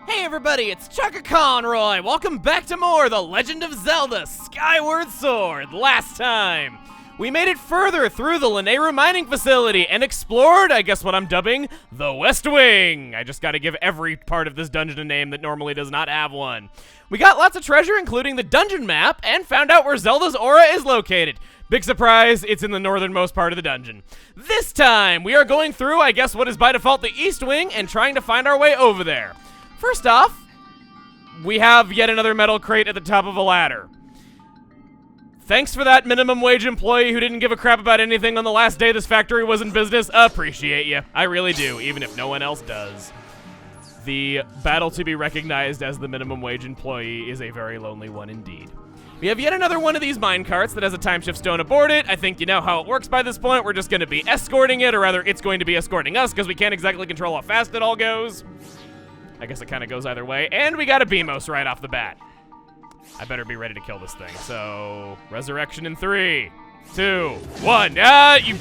Hey everybody, it's Chaka Conroy. Welcome back to more The Legend of Zelda Skyward Sword. Last time, we made it further through the Lanayru mining facility and explored, I guess what I'm dubbing, the West Wing. I just gotta give every part of this dungeon a name that normally does not have one. We got lots of treasure, including the dungeon map, and found out where Zelda's aura is located. Big surprise, it's in the northernmost part of the dungeon. This time, we are going through, I guess what is by default the East Wing, and trying to find our way over there. First off, we have yet another metal crate at the top of a ladder. Thanks for that minimum wage employee who didn't give a crap about anything on the last day this factory was in business. Appreciate you. I really do, even if no one else does. The battle to be recognized as the minimum wage employee is a very lonely one indeed. We have yet another one of these mine carts that has a time shift stone aboard it. I think you know how it works by this point. We're just going to be escorting it, or rather it's going to be escorting us because we can't exactly control how fast it all goes. I guess it kind of goes either way. And we got a Beamos right off the bat. I better be ready to kill this thing. So, resurrection in 3, 2, 1. You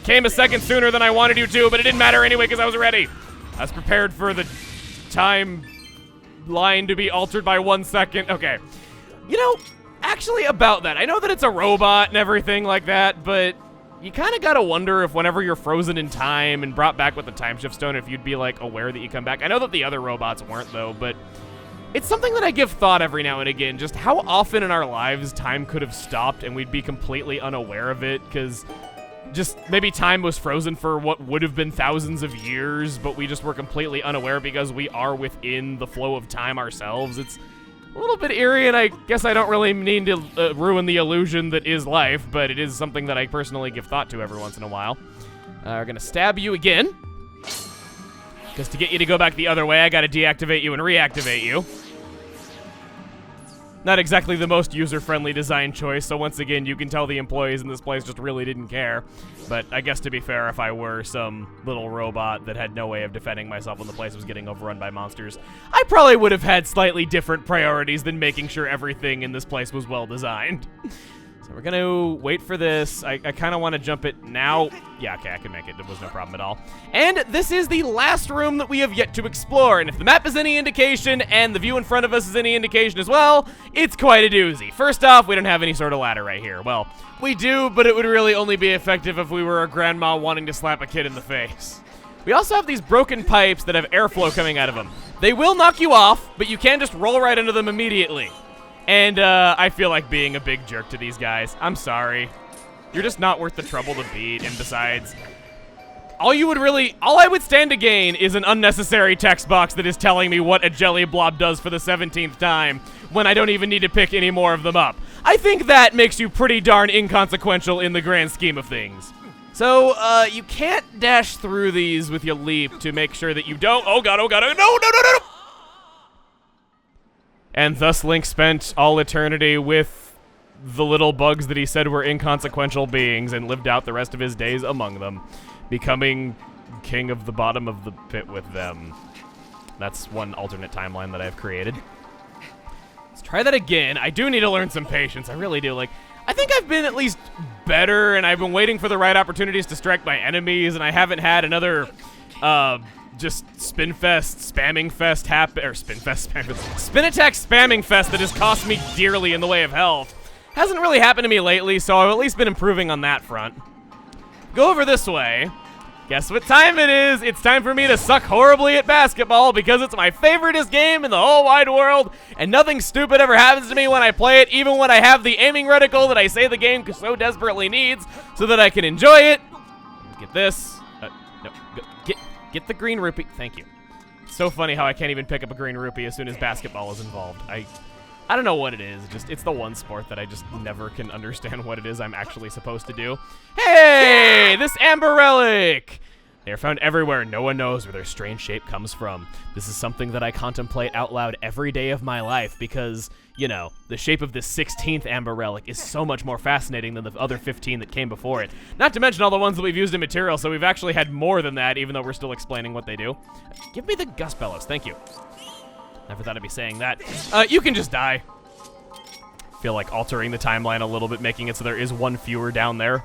came a second sooner than I wanted you to, but it didn't matter anyway because I was ready. I was prepared for the time line to be altered by 1 second. Okay. You know, actually about that, I know that it's a robot and everything like that, but you kind of gotta wonder if whenever you're frozen in time and brought back with the time shift stone, if you'd be like aware that you come back. I know that the other robots weren't though, but it's something that I give thought every now and again, just how often in our lives time could have stopped and we'd be completely unaware of it, because just maybe time was frozen for what would have been thousands of years, but we just were completely unaware because we are within the flow of time ourselves. It's a little bit eerie, and I guess I don't really mean to ruin the illusion that is life, but it is something that I personally give thought to every once in a while. We're gonna stab you again, because to get you to go back the other way, I gotta deactivate you and reactivate you. Not exactly the most user-friendly design choice, so once again, you can tell the employees in this place just really didn't care. But I guess to be fair, if I were some little robot that had no way of defending myself when the place was getting overrun by monsters, I probably would have had slightly different priorities than making sure everything in this place was well-designed. So we're gonna wait for this. I kind of want to jump it now. Yeah, okay, I can make it. There was no problem at all. And this is the last room that we have yet to explore. And if the map is any indication, and the view in front of us is any indication as well, it's quite a doozy. First off, we don't have any sort of ladder right here. Well, we do, but it would really only be effective if we were a grandma wanting to slap a kid in the face. We also have these broken pipes that have airflow coming out of them. They will knock you off, but you can just roll right into them immediately. And I feel like being a big jerk to these guys. I'm sorry. You're just not worth the trouble to beat, and besides, all I would stand to gain is an unnecessary text box that is telling me what a jelly blob does for the 17th time when I don't even need to pick any more of them up. I think that makes you pretty darn inconsequential in the grand scheme of things. So, you can't dash through these with your leap to make sure that you don't— oh god, no! And thus Link spent all eternity with the little bugs that he said were inconsequential beings and lived out the rest of his days among them, becoming king of the bottom of the pit with them. That's one alternate timeline that I've created. Let's try that again. I do need to learn some patience. I really do. Like, I think I've been at least better, and I've been waiting for the right opportunities to strike my enemies, and I haven't had another, just Spin attack spamming fest that has cost me dearly in the way of health. Hasn't really happened to me lately, so I've at least been improving on that front. Go over this way. Guess what time it is? It's time for me to suck horribly at basketball because it's my favoriteest game in the whole wide world, and nothing stupid ever happens to me when I play it, even when I have the aiming reticle that I say the game so desperately needs so that I can enjoy it. Get this. No, get the green rupee. Thank you. It's so funny how I can't even pick up a green rupee as soon as basketball is involved. I don't know what it is. It's the one sport that I just never can understand what it is I'm actually supposed to do. Hey, this amber relic! They are found everywhere. No one knows where their strange shape comes from. This is something that I contemplate out loud every day of my life because, you know, the shape of this 16th amber relic is so much more fascinating than the other 15 that came before it. Not to mention all the ones that we've used in material, so we've actually had more than that, even though we're still explaining what they do. Give me the Gust Bellows. Thank you. Never thought I'd be saying that. You can just die. Feel like altering the timeline a little bit, making it so there is one fewer down there.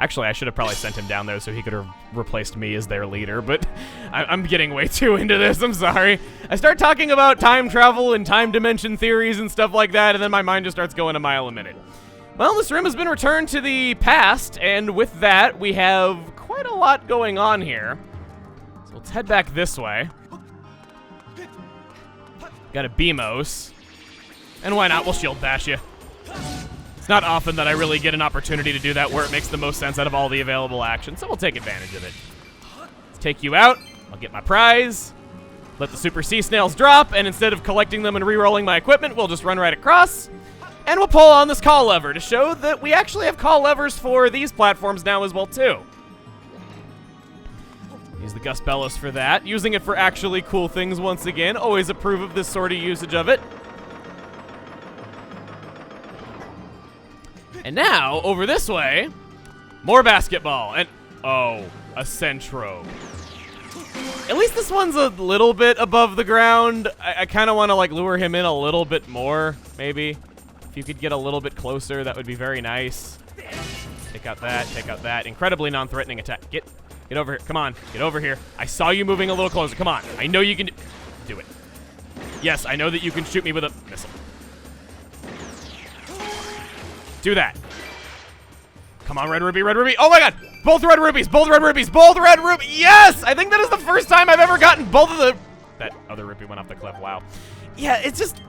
Actually, I should have probably sent him down there so he could have replaced me as their leader, but I'm getting way too into this, I'm sorry. I start talking about time travel and time dimension theories and stuff like that, and then my mind just starts going a mile a minute. Well, this room has been returned to the past, and with that, we have quite a lot going on here. So let's head back this way. Got a Beamos. And why not? We'll shield bash you. It's not often that I really get an opportunity to do that where it makes the most sense out of all the available actions, so we'll take advantage of it. Let's take you out. I'll get my prize. Let the Super Sea Snails drop, and instead of collecting them and re-rolling my equipment, we'll just run right across. And we'll pull on this call lever to show that we actually have call levers for these platforms now as well, too. Use the Gus Bellows for that. Using it for actually cool things once again. Always approve of this sort of usage of it. And now, over this way, more basketball. And, oh, a Centro. At least this one's a little bit above the ground. I kind of want to, like, lure him in a little bit more, maybe. If you could get a little bit closer, that would be very nice. Take out that, take out that. Incredibly non-threatening attack. Get over here. Come on, get over here. I saw you moving a little closer. Come on. I know you can do it. Yes, I know that you can shoot me with a missile. Do that. Come on, Red Ruby, Red Ruby. Oh my god! Both Red Rubies, both Red Rubies, both Red Rubies. Yes! I think that is the first time I've ever gotten both of the... That other Rupee went off the cliff, wow. Yeah, it's just...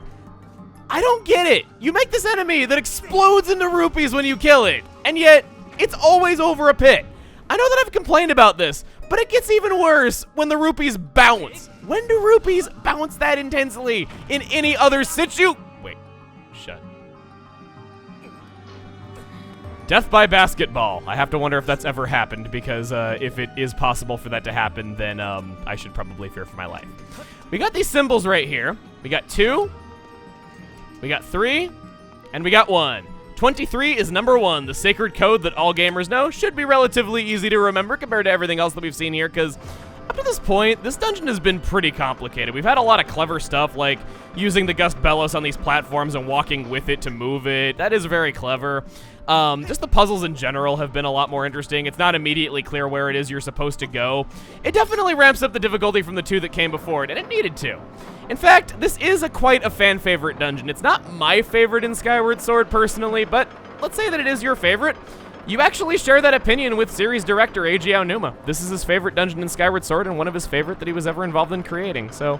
I don't get it. You make this enemy that explodes into rupees when you kill it, and yet it's always over a pit. I know that I've complained about this, but it gets even worse when the rupees bounce. When do rupees bounce that intensely in any other situ... Wait, shut. Death by basketball. I have to wonder if that's ever happened, because if it is possible for that to happen, then I should probably fear for my life. We got these symbols right here. We got 2, we got 3, and we got 1. 23 is number 1, the sacred code that all gamers know. Should be relatively easy to remember compared to everything else that we've seen here, because up to this point, this dungeon has been pretty complicated. We've had a lot of clever stuff, like using the Gus Bellows on these platforms and walking with it to move it. That is very clever. Just the puzzles in general have been a lot more interesting. It's not immediately clear where it is you're supposed to go. It definitely ramps up the difficulty from the 2 that came before it, and it needed to. In fact, this is quite a fan-favorite dungeon. It's not my favorite in Skyward Sword, personally, but let's say that it is your favorite. You actually share that opinion with series director Eiji Aonuma. This is his favorite dungeon in Skyward Sword, and one of his favorite that he was ever involved in creating, so...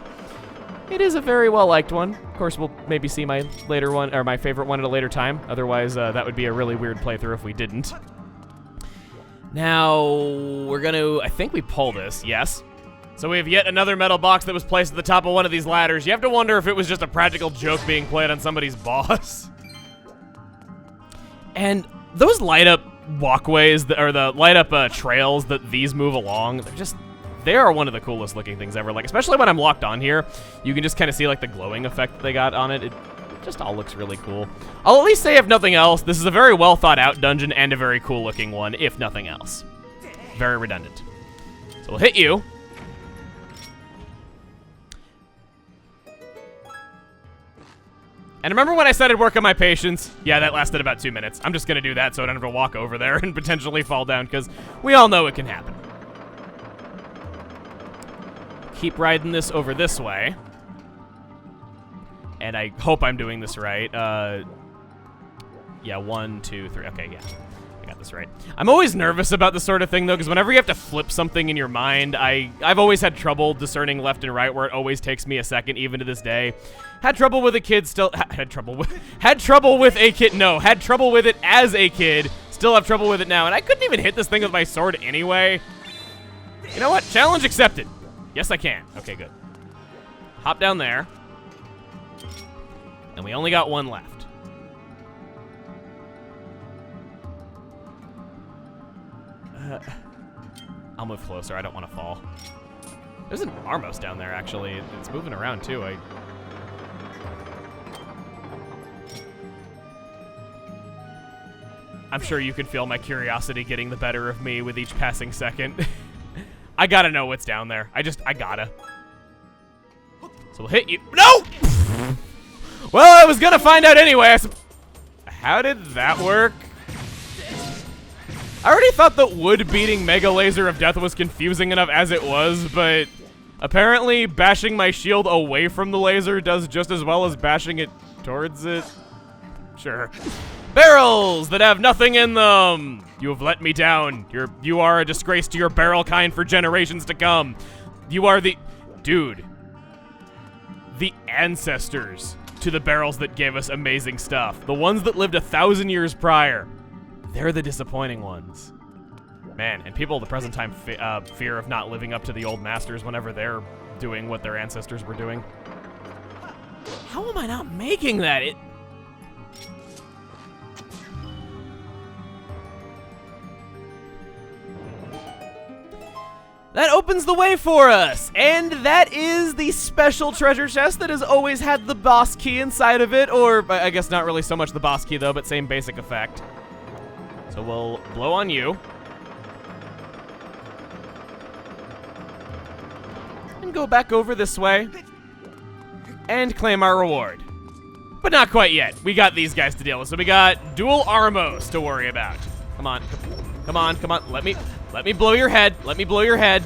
It is a very well-liked one. Of course, we'll maybe see my later one, or my favorite one at a later time. Otherwise, that would be a really weird playthrough if we didn't. Now, we're gonna, I think we pull this, yes. So we have yet another metal box that was placed at the top of one of these ladders. You have to wonder if it was just a practical joke being played on somebody's boss. And those light-up walkways, or the light-up trails that these move along, they're just... They are one of the coolest looking things ever. Like, especially when I'm locked on here, you can just kind of see like the glowing effect that they got on it. It just all looks really cool. I'll at least say, if nothing else, this is a very well thought out dungeon and a very cool looking one, if nothing else. Very redundant. So we'll hit you. And remember when I said I'd work on my patience? Yeah, that lasted about 2 minutes. I'm just gonna do that so I don't have to walk over there and potentially fall down, because we all know it can happen. Keep riding this over this way. And I hope I'm doing this right. Yeah, 1, 2, 3. Okay, yeah. I got this right. I'm always nervous about this sort of thing, though, because whenever you have to flip something in your mind, I've always had trouble discerning left and right, where it always takes me a second, even to this day. Had trouble with a kid, still... Had trouble with a kid... No, had trouble with it as a kid. Still have trouble with it now. And I couldn't even hit this thing with my sword anyway. You know what? Challenge accepted. Yes, I can. Okay, good. Hop down there. And we only got 1 left. I'll move closer. I don't want to fall. There's an Armos down there, actually. It's moving around, too. I'm sure you can feel my curiosity getting the better of me with each passing second. I gotta know what's down there. I gotta. So we'll hit you. No! Well, I was gonna find out anyway. How did that work? I already thought that wood beating Mega Laser of Death was confusing enough as it was, but apparently bashing my shield away from the laser does just as well as bashing it towards it. Sure. Barrels that have nothing in them. You have let me down. You are a disgrace to your barrel kind for generations to come. You are the... Dude. The ancestors to the barrels that gave us amazing stuff. The ones that lived 1,000 years prior. They're the disappointing ones. Man, and people at the present time fear of not living up to the old masters whenever they're doing what their ancestors were doing. How am I not making that? That opens the way for us, and that is the special treasure chest that has always had the boss key inside of it, or I guess not really so much the boss key though, but same basic effect. So we'll blow on you. And go back over this way. And claim our reward. But not quite yet. We got these guys to deal with, so we got dual Armos to worry about. Come on. Come on, come on. Let me blow your head. Let me blow your head.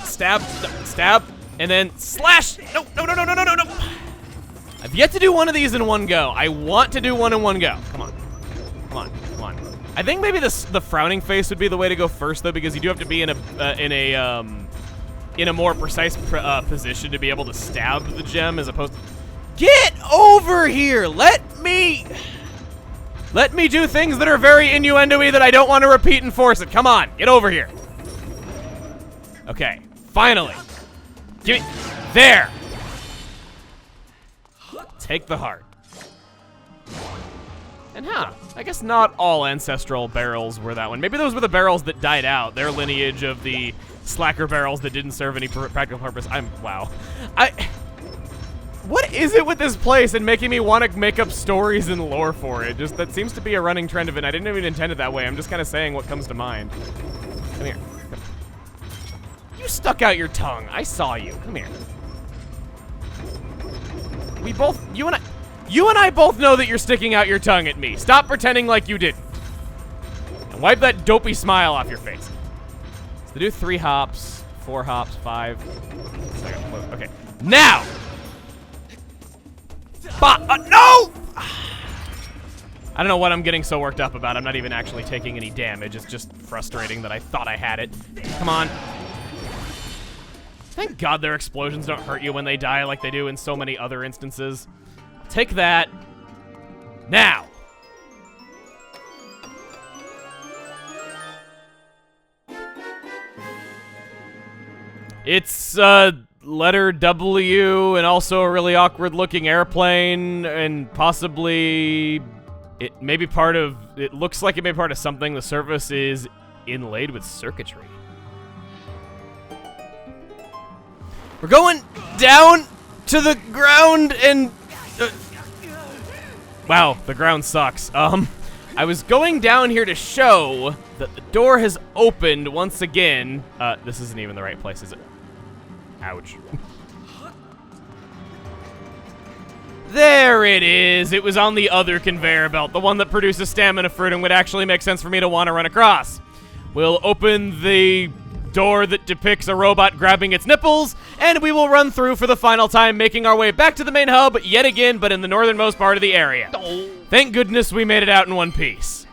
Stab, stab, and then slash. No, no, no, no, no, no, no, no. I've yet to do one of these in one go. I want to do one in one go. Come on. Come on, come on. I think maybe the frowning face would be the way to go first, though, because you do have to be in a more precise position to be able to stab the gem, as opposed to... Get over here! Let me do things that are very innuendo-y that I don't want to repeat and force it. Come on, get over here. Okay, finally. Give me... There! Take the heart. And I guess not all ancestral barrels were that one. Maybe those were the barrels that died out. Their lineage of the slacker barrels that didn't serve any practical purpose. Wow. What is it with this place and making me want to make up stories and lore for it? Just, that seems to be a running trend of it. I didn't even intend it that way. I'm just kind of saying what comes to mind. Come here. You stuck out your tongue. I saw you. Come here. We both, you and I both know that you're sticking out your tongue at me. Stop pretending like you didn't. And wipe that dopey smile off your face. So do 3 hops, 4 hops, 5. Okay, now! No! I don't know what I'm getting so worked up about. I'm not even actually taking any damage. It's just frustrating that I thought I had it. Come on. Thank God their explosions don't hurt you when they die like they do in so many other instances. Take that. Now. It's letter W and also a really awkward looking airplane and possibly it may be part of, it looks like it may be part of something. The surface is inlaid with circuitry. We're going down to the ground and... wow, the ground sucks. I was going down here to show that the door has opened once again. This isn't even the right place, is it? Ouch. There it is. It was on the other conveyor belt, the one that produces stamina fruit and would actually make sense for me to want to run across. We'll open the door that depicts a robot grabbing its nipples, and we will run through for the final time, making our way back to the main hub yet again, but in the northernmost part of the area. Thank goodness we made it out in one piece.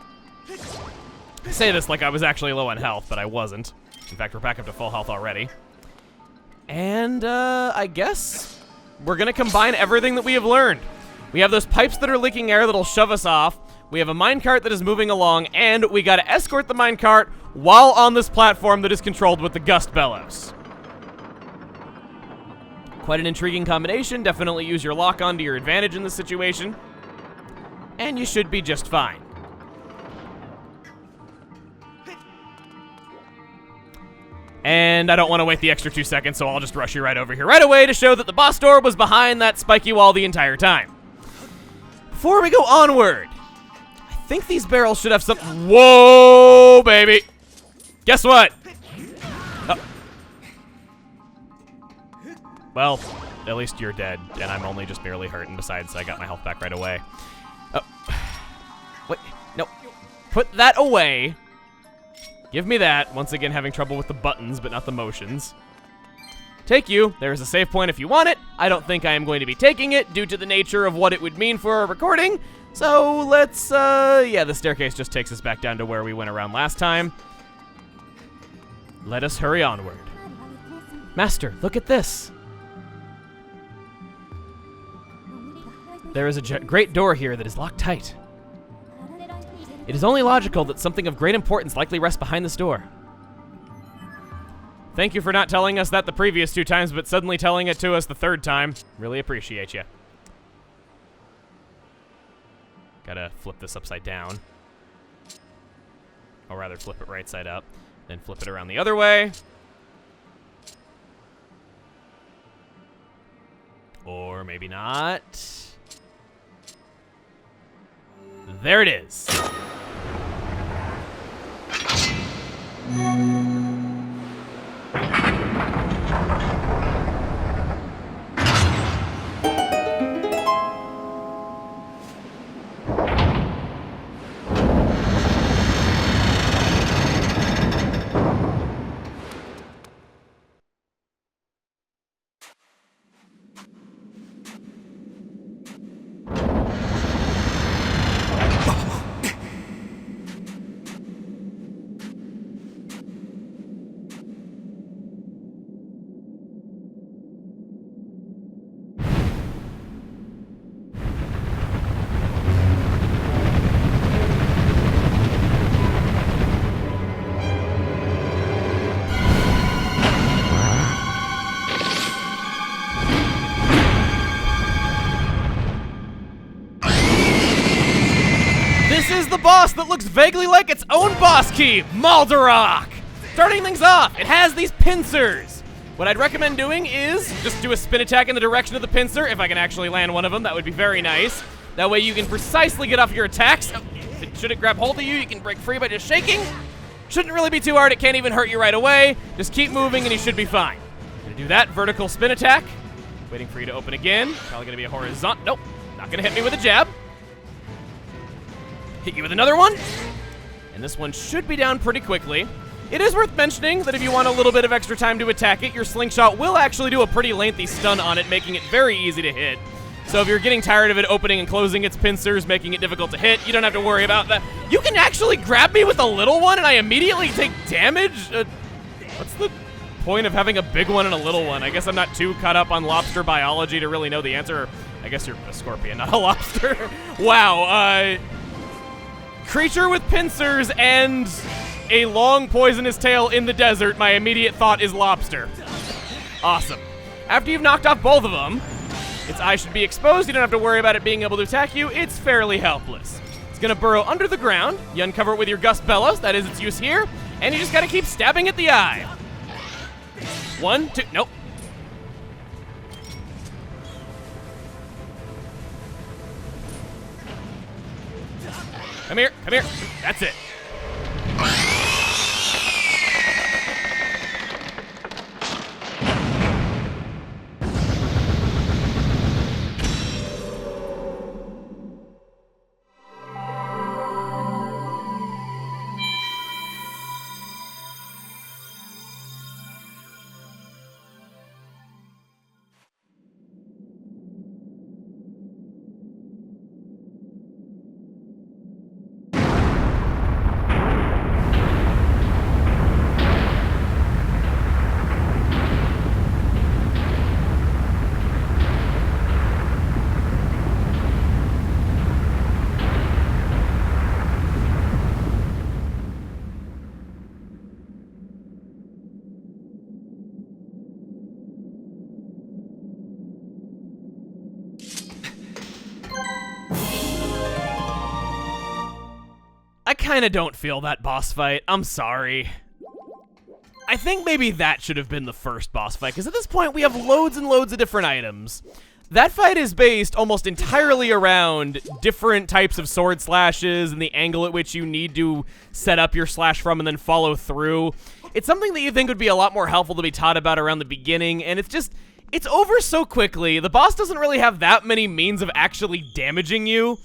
I say this like I was actually low on health, but I wasn't. In fact, we're back up to full health already. And, I guess we're gonna combine everything that we have learned. We have those pipes that are leaking air that'll shove us off. We have a minecart that is moving along, and we gotta escort the minecart while on this platform that is controlled with the gust bellows. Quite an intriguing combination. Definitely use your lock-on to your advantage in this situation. And you should be just fine. And I don't want to wait the extra 2 seconds, so I'll just rush you right over here right away to show that the boss door was behind that spiky wall the entire time. Before we go onward, I think these barrels should have some... Whoa, baby! Guess what? Oh. Well, at least you're dead, and I'm only just barely hurt, and besides, I got my health back right away. Oh. Wait, put that away. Give me that. Once again, having trouble with the buttons, but not the motions. Take you. There is a save point if you want it. I don't think I am going to be taking it due to the nature of what it would mean for a recording. So let's, yeah, the staircase just takes us back down to where we went around last time. Let us hurry onward. Master, look at this. There is a great door here that is locked tight. It is only logical that something of great importance likely rests behind this door. Thank you for not telling us that the previous 2 times, but suddenly telling it to us the 3rd time. Really appreciate you. Gotta flip this upside down. Or rather, flip it right side up. Then flip it around the other way. Or maybe not. There it is. The boss that looks vaguely like its own boss key, Moldarach. Starting things off, it has these pincers. What I'd recommend doing is just do a spin attack in the direction of the pincer. If I can actually land one of them, that would be very nice. That way you can precisely get off your attacks. Should it grab hold of you, you can break free by just shaking. Shouldn't really be too hard, it can't even hurt you right away. Just keep moving and you should be fine. Gonna do that, vertical spin attack. Waiting for you to open again. Probably gonna be a horizontal, nope. Not gonna hit me with a jab. Hit you with another one, and this one should be down pretty quickly. It is worth mentioning that if you want a little bit of extra time to attack it, your slingshot will actually do a pretty lengthy stun on it, making it very easy to hit. So if you're getting tired of it opening and closing its pincers, making it difficult to hit, you don't have to worry about that. You can actually grab me with a little one and I immediately take damage? What's the point of having a big one and a little one? I guess I'm not too caught up on lobster biology to really know the answer. I guess you're a scorpion, not a lobster. Wow, creature with pincers and a long poisonous tail in the desert, my immediate thought is lobster. Awesome. After you've knocked off both of them, its eyes should be exposed. You don't have to worry about it being able to attack you. It's fairly helpless. It's gonna burrow under the ground. You uncover it with your Gust Bellows, that is its use here, and you just gotta keep stabbing at the eye. 1, 2, nope. Come here, come here. That's it. I kinda don't feel that boss fight. I'm sorry. I think maybe that should have been the first boss fight, because at this point we have loads and loads of different items. That fight is based almost entirely around different types of sword slashes and the angle at which you need to set up your slash from and then follow through. It's something that you think would be a lot more helpful to be taught about around the beginning, and it's over so quickly. The boss doesn't really have that many means of actually damaging you,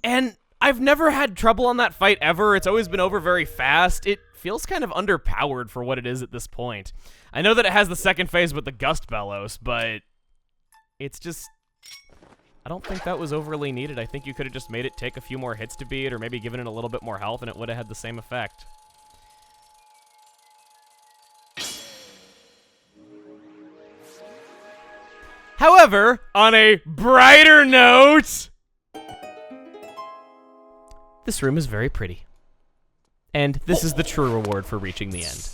and I've never had trouble on that fight ever. It's always been over very fast. It feels kind of underpowered for what it is at this point. I know that it has the second phase with the Gust Bellows, but it's just... I don't think that was overly needed. I think you could have just made it take a few more hits to beat, or maybe given it a little bit more health, and it would have had the same effect. However, on a brighter note, this room is very pretty. And this is the true reward for reaching the end.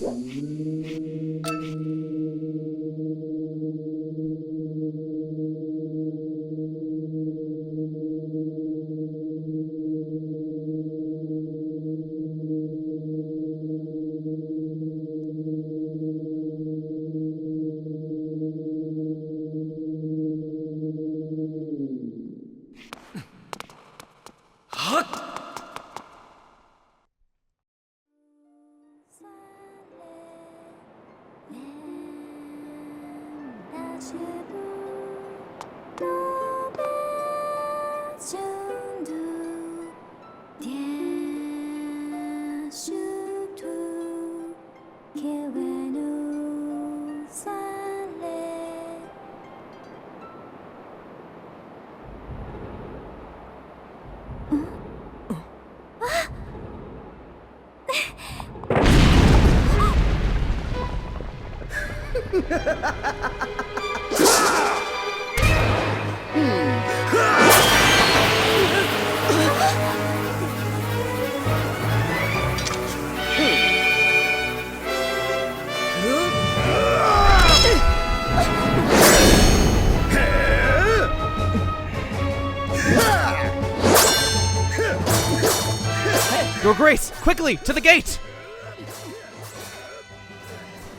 Your Grace, quickly, to the gate!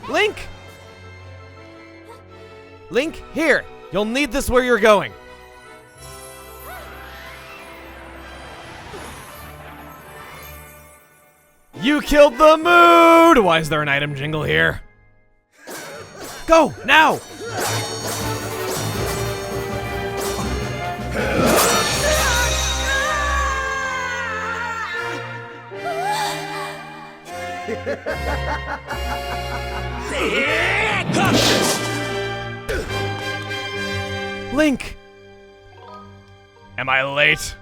Link! Link, here! You'll need this where you're going. You killed the mood! Why is there an item jingle here? Go, now! Link! Am I late?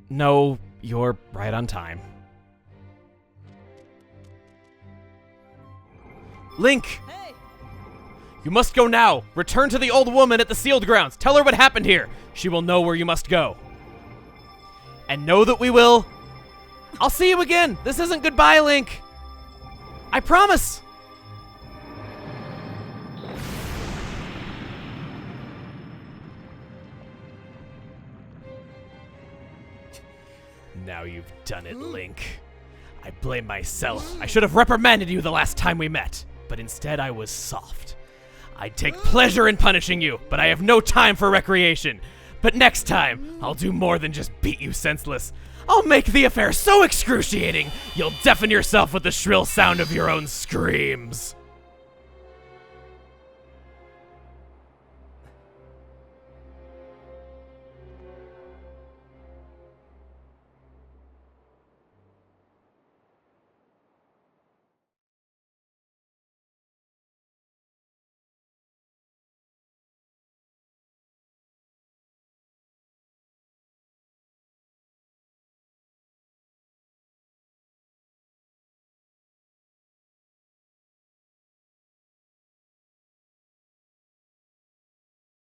No, you're right on time. Link! Hey. You must go now. Return to the old woman at the sealed grounds. Tell her what happened here. She will know where you must go. And know that we will... I'll see you again. This isn't goodbye, Link. I promise. Now you've done it, Link. I blame myself. I should have reprimanded you the last time we met, but instead I was soft. I take pleasure in punishing you, but I have no time for recreation. But next time, I'll do more than just beat you senseless. I'll make the affair so excruciating, you'll deafen yourself with the shrill sound of your own screams.